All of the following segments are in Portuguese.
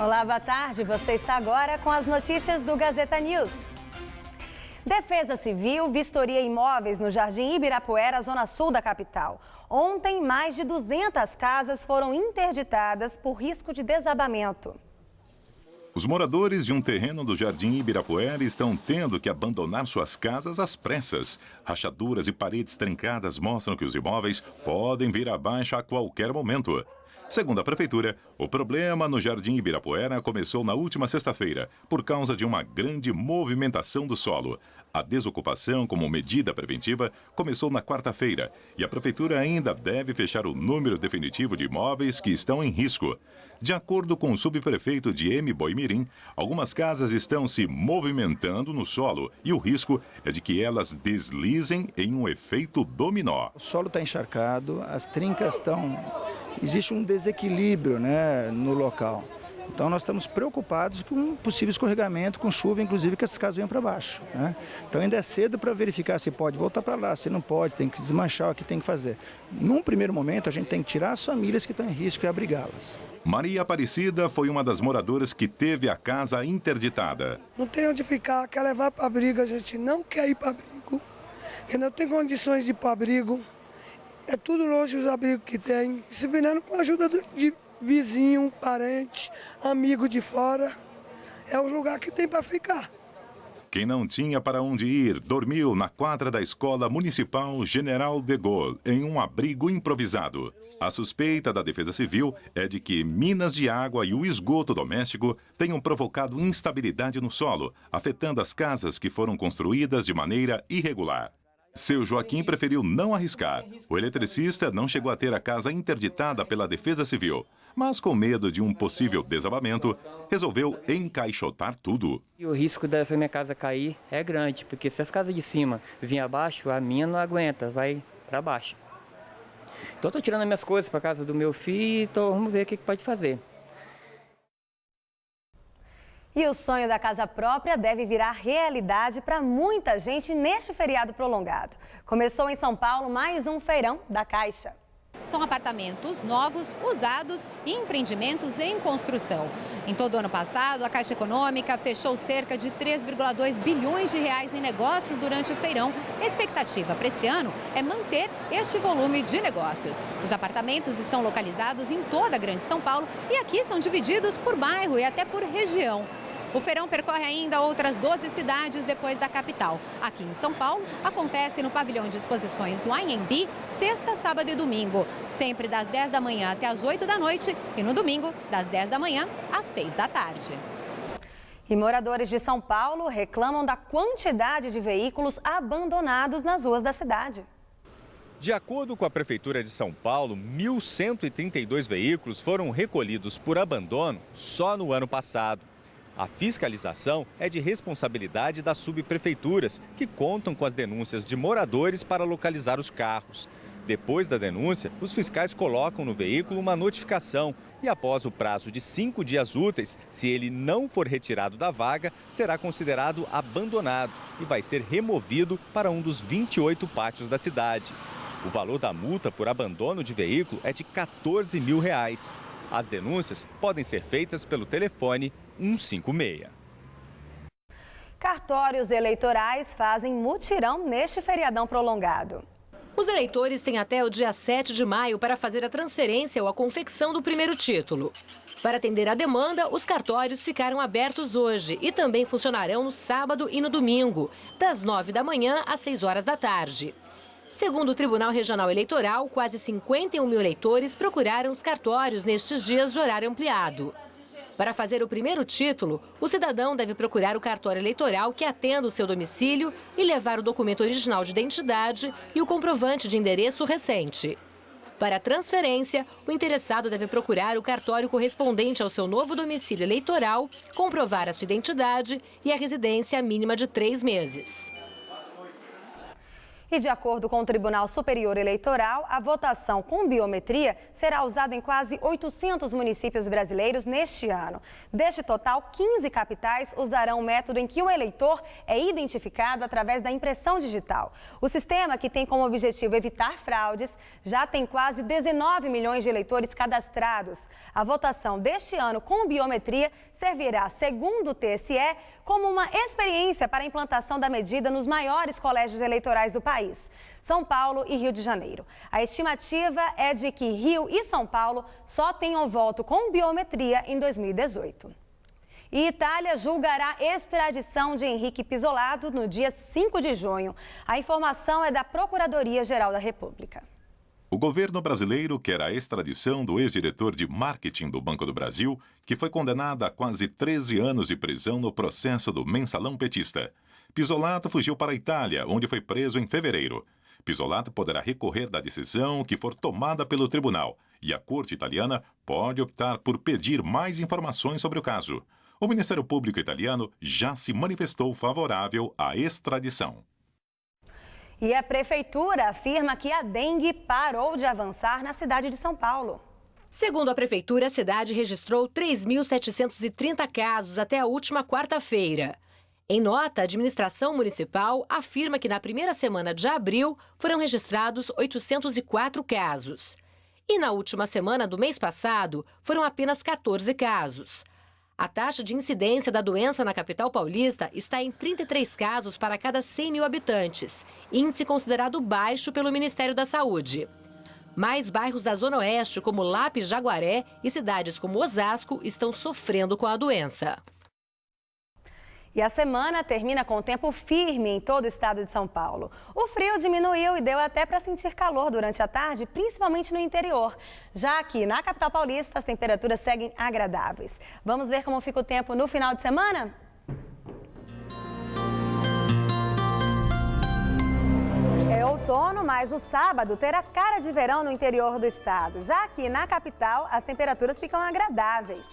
Olá, boa tarde. Você está agora com as notícias do Gazeta News. Defesa Civil vistoria imóveis no Jardim Ibirapuera, zona sul da capital. Ontem, mais de 200 casas foram interditadas por risco de desabamento. Os moradores de um terreno do Jardim Ibirapuera estão tendo que abandonar suas casas às pressas. Rachaduras e paredes trincadas mostram que os imóveis podem vir abaixo a qualquer momento. Segundo a Prefeitura, o problema no Jardim Ibirapuera começou na última sexta-feira, por causa de uma grande movimentação do solo. A desocupação, como medida preventiva, começou na quarta-feira e a Prefeitura ainda deve fechar o número definitivo de imóveis que estão em risco. De acordo com o subprefeito de Boimirim, algumas casas estão se movimentando no solo e o risco é de que elas deslizem em um efeito dominó. O solo está encharcado, as trincas estão... Existe um desequilíbrio, né, no local. Então nós estamos preocupados com um possível escorregamento, com chuva, inclusive que essas casas venham para baixo, né? Então ainda é cedo para verificar se pode voltar para lá, se não pode, tem que desmanchar o que tem que fazer. Num primeiro momento a gente tem que tirar as famílias que estão em risco e abrigá-las. Maria Aparecida foi uma das moradoras que teve a casa interditada. Não tem onde ficar, quer levar para abrigo, a gente não quer ir para abrigo, porque não tem condições de ir para abrigo. É tudo longe os abrigos que tem, se virando com a ajuda de vizinho, parente, amigo de fora, é o lugar que tem para ficar. Quem não tinha para onde ir, dormiu na quadra da Escola Municipal General de Gaulle, em um abrigo improvisado. A suspeita da Defesa Civil é de que minas de água e o esgoto doméstico tenham provocado instabilidade no solo, afetando as casas que foram construídas de maneira irregular. Seu Joaquim preferiu não arriscar. O eletricista não chegou a ter a casa interditada pela Defesa Civil, mas com medo de um possível desabamento, resolveu encaixotar tudo. E o risco dessa minha casa cair é grande, porque se as casas de cima virem abaixo, a minha não aguenta, vai para baixo. Então estou tirando as minhas coisas para casa do meu filho e vamos ver o que pode fazer. E o sonho da casa própria deve virar realidade para muita gente neste feriado prolongado. Começou em São Paulo mais um feirão da Caixa. São apartamentos novos, usados e empreendimentos em construção. Em todo o ano passado, a Caixa Econômica fechou cerca de 3,2 bilhões de reais em negócios durante o feirão. A expectativa para esse ano é manter este volume de negócios. Os apartamentos estão localizados em toda a Grande São Paulo e aqui são divididos por bairro e até por região. O feirão percorre ainda outras 12 cidades depois da capital. Aqui em São Paulo, acontece no pavilhão de exposições do Anhembi, sexta, sábado e domingo. Sempre das 10 da manhã até as 8 da noite e no domingo, das 10 da manhã às 6 da tarde. E moradores de São Paulo reclamam da quantidade de veículos abandonados nas ruas da cidade. De acordo com a Prefeitura de São Paulo, 1.132 veículos foram recolhidos por abandono só no ano passado. A fiscalização é de responsabilidade das subprefeituras, que contam com as denúncias de moradores para localizar os carros. Depois da denúncia, os fiscais colocam no veículo uma notificação e, após o prazo de 5 dias úteis, se ele não for retirado da vaga, será considerado abandonado e vai ser removido para um dos 28 pátios da cidade. O valor da multa por abandono de veículo é de R$ 14 mil. As denúncias podem ser feitas pelo telefone 156. Cartórios eleitorais fazem mutirão neste feriadão prolongado. Os eleitores têm até o dia 7 de maio para fazer a transferência ou a confecção do primeiro título. Para atender à demanda, os cartórios ficaram abertos hoje e também funcionarão no sábado e no domingo, das 9 da manhã às 6 horas da tarde. Segundo o Tribunal Regional Eleitoral, quase 51 mil eleitores procuraram os cartórios nestes dias de horário ampliado. Para fazer o primeiro título, o cidadão deve procurar o cartório eleitoral que atenda o seu domicílio e levar o documento original de identidade e o comprovante de endereço recente. Para a transferência, o interessado deve procurar o cartório correspondente ao seu novo domicílio eleitoral, comprovar a sua identidade e a residência mínima de 3 meses. E de acordo com o Tribunal Superior Eleitoral, a votação com biometria será usada em quase 800 municípios brasileiros neste ano. Deste total, 15 capitais usarão o método em que o eleitor é identificado através da impressão digital. O sistema, que tem como objetivo evitar fraudes, já tem quase 19 milhões de eleitores cadastrados. A votação deste ano com biometria servirá, segundo o TSE, como uma experiência para a implantação da medida nos maiores colégios eleitorais do país, São Paulo e Rio de Janeiro. A estimativa é de que Rio e São Paulo só tenham voto com biometria em 2018. E Itália julgará extradição de Henrique Pizzolatto no dia 5 de junho. A informação é da Procuradoria-Geral da República. O governo brasileiro quer a extradição do ex-diretor de marketing do Banco do Brasil, que foi condenado a quase 13 anos de prisão no processo do mensalão petista. Pizzolatto fugiu para a Itália, onde foi preso em fevereiro. Pizzolatto poderá recorrer da decisão que for tomada pelo tribunal, e a corte italiana pode optar por pedir mais informações sobre o caso. O Ministério Público italiano já se manifestou favorável à extradição. E a prefeitura afirma que a dengue parou de avançar na cidade de São Paulo. Segundo a prefeitura, a cidade registrou 3.730 casos até a última quarta-feira. Em nota, a administração municipal afirma que na primeira semana de abril foram registrados 804 casos. E na última semana do mês passado foram apenas 14 casos. A taxa de incidência da doença na capital paulista está em 33 casos para cada 100 mil habitantes, índice considerado baixo pelo Ministério da Saúde. Mais bairros da Zona Oeste, como Lápis, Jaguaré, e cidades como Osasco, estão sofrendo com a doença. E a semana termina com tempo firme em todo o estado de São Paulo. O frio diminuiu e deu até para sentir calor durante a tarde, principalmente no interior. Já aqui na capital paulista, as temperaturas seguem agradáveis. Vamos ver como fica o tempo no final de semana? É outono, mas o sábado terá cara de verão no interior do estado. Já aqui na capital, as temperaturas ficam agradáveis.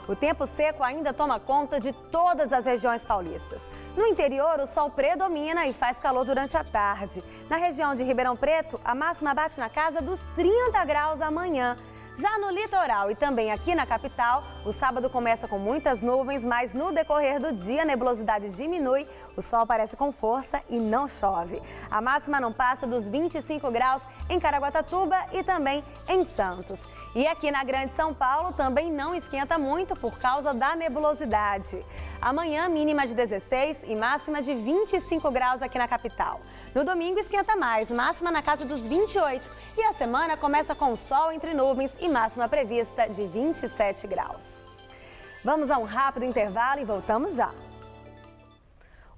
O tempo seco ainda toma conta de todas as regiões paulistas. No interior, o sol predomina e faz calor durante a tarde. Na região de Ribeirão Preto, a máxima bate na casa dos 30 graus amanhã. Já no litoral e também aqui na capital, o sábado começa com muitas nuvens, mas no decorrer do dia a nebulosidade diminui, o sol aparece com força e não chove. A máxima não passa dos 25 graus em Caraguatatuba e também em Santos. E aqui na Grande São Paulo também não esquenta muito por causa da nebulosidade. Amanhã, mínima de 16 e máxima de 25 graus aqui na capital. No domingo, esquenta mais, máxima na casa dos 28. E a semana começa com sol entre nuvens e máxima prevista de 27 graus. Vamos a um rápido intervalo e voltamos já.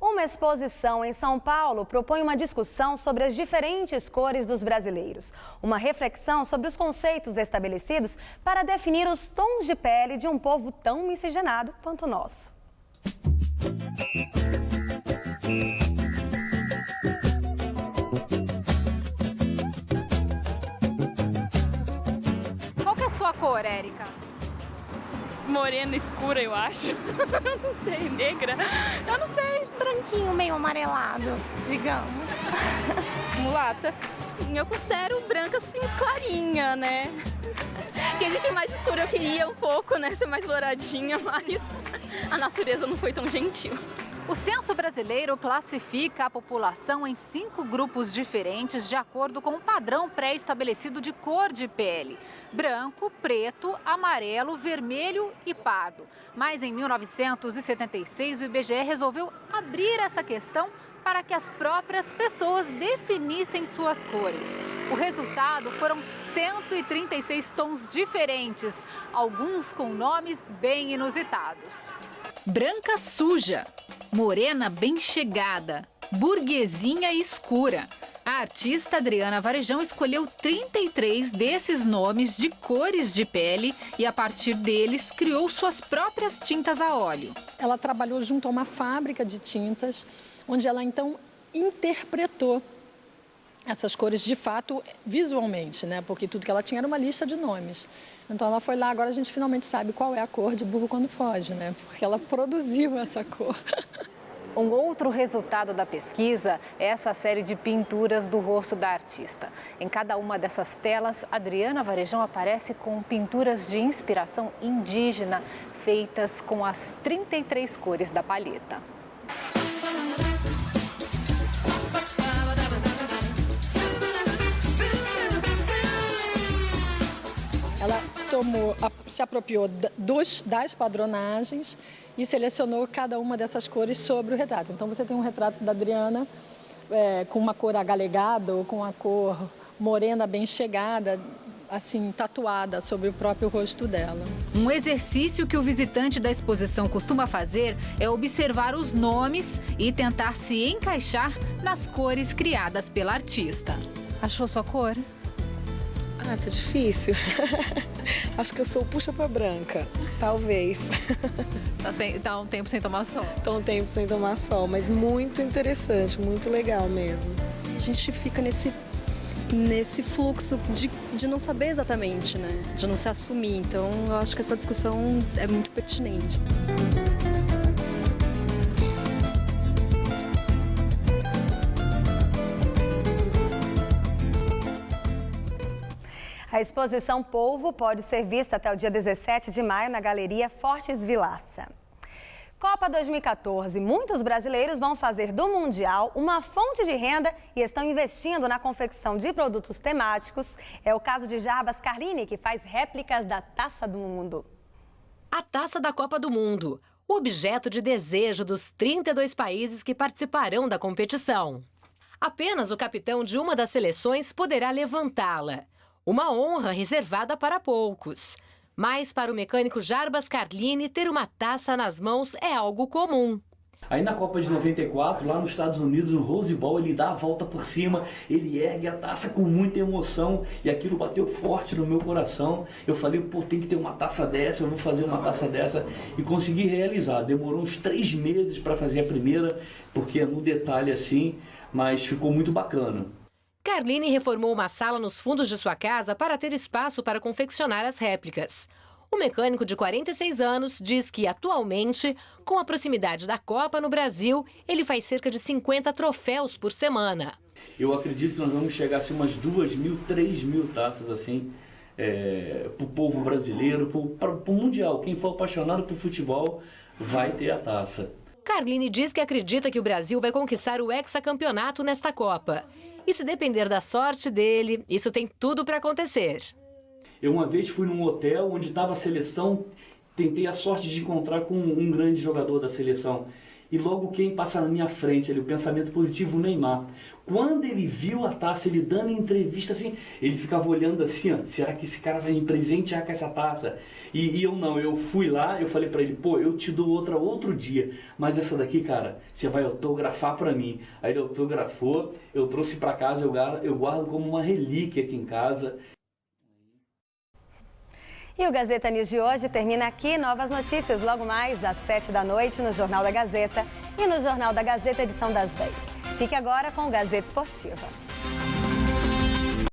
Uma exposição em São Paulo propõe uma discussão sobre as diferentes cores dos brasileiros. Uma reflexão sobre os conceitos estabelecidos para definir os tons de pele de um povo tão miscigenado quanto o nosso. Qual que é a sua cor, Érica? Morena escura, eu acho. Não sei, negra. Eu não sei. Branquinho, meio amarelado, digamos. Mulata. Eu considero branca assim, clarinha, né? Quem existe mais escuro eu queria um pouco, né? Ser mais douradinha, mas a natureza não foi tão gentil. O censo brasileiro classifica a população em 5 grupos diferentes de acordo com o padrão pré-estabelecido de cor de pele: branco, preto, amarelo, vermelho e pardo. Mas em 1976 o IBGE resolveu abrir essa questão para que as próprias pessoas definissem suas cores. O resultado foram 136 tons diferentes, alguns com nomes bem inusitados. Branca suja, morena bem chegada, burguesinha escura. A artista Adriana Varejão escolheu 33 desses nomes de cores de pele e, a partir deles, criou suas próprias tintas a óleo. Ela trabalhou junto a uma fábrica de tintas, onde ela, então, interpretou essas cores, de fato, visualmente, né? Porque tudo que ela tinha era uma lista de nomes. Então, ela foi lá, agora a gente finalmente sabe qual é a cor de burro quando foge, né? Porque ela produziu essa cor. Um outro resultado da pesquisa é essa série de pinturas do rosto da artista. Em cada uma dessas telas, Adriana Varejão aparece com pinturas de inspiração indígena feitas com as 33 cores da palheta. Ela se apropriou das padronagens e selecionou cada uma dessas cores sobre o retrato. Então você tem um retrato da Adriana com uma cor agalegada ou com a cor morena bem chegada, assim, tatuada sobre o próprio rosto dela. Um exercício que o visitante da exposição costuma fazer é observar os nomes e tentar se encaixar nas cores criadas pela artista. Achou sua cor? Ah, tá difícil. Acho que eu sou puxa pra branca, talvez. Tá um tempo sem tomar sol. Tá um tempo sem tomar sol, mas muito interessante, muito legal mesmo. A gente fica nesse fluxo de não saber exatamente, né? De não se assumir. Então, eu acho que essa discussão é muito pertinente. A exposição Polvo pode ser vista até o dia 17 de maio na Galeria Fortes Vilaça. Copa 2014. Muitos brasileiros vão fazer do Mundial uma fonte de renda e estão investindo na confecção de produtos temáticos. É o caso de Jarbas Carlini, que faz réplicas da Taça do Mundo. A Taça da Copa do Mundo, o objeto de desejo dos 32 países que participarão da competição. Apenas o capitão de uma das seleções poderá levantá-la. Uma honra reservada para poucos. Mas para o mecânico Jarbas Carlini, ter uma taça nas mãos é algo comum. Aí na Copa de 94, lá nos Estados Unidos, no Rose Bowl, ele dá a volta por cima, ele ergue a taça com muita emoção e aquilo bateu forte no meu coração. Eu falei, pô, tem que ter uma taça dessa, eu vou fazer uma taça dessa e consegui realizar. Demorou uns 3 meses para fazer a primeira, porque é no detalhe assim, mas ficou muito bacana. Carlini reformou uma sala nos fundos de sua casa para ter espaço para confeccionar as réplicas. O mecânico de 46 anos diz que, atualmente, com a proximidade da Copa no Brasil, ele faz cerca de 50 troféus por semana. Eu acredito que nós vamos chegar a umas 2.000, 3.000 taças assim, para o povo brasileiro, para o Mundial. Quem for apaixonado por futebol vai ter a taça. Carlini diz que acredita que o Brasil vai conquistar o hexacampeonato nesta Copa. E se depender da sorte dele, isso tem tudo para acontecer. Eu uma vez fui num hotel onde estava a seleção, tentei a sorte de encontrar com um grande jogador da seleção. E logo quem passa na minha frente, ali, o pensamento positivo, o Neymar. Quando ele viu a taça, ele dando entrevista assim, ele ficava olhando assim, ó, será que esse cara vai me presentear com essa taça? E eu não, eu fui lá, eu falei pra ele, pô, eu te dou outra outro dia, mas essa daqui, cara, você vai autografar pra mim. Aí ele autografou, eu trouxe pra casa, eu guardo como uma relíquia aqui em casa. E o Gazeta News de hoje termina aqui. Novas notícias logo mais às 7 da noite no Jornal da Gazeta e no Jornal da Gazeta, edição das 10. Fique agora com o Gazeta Esportiva.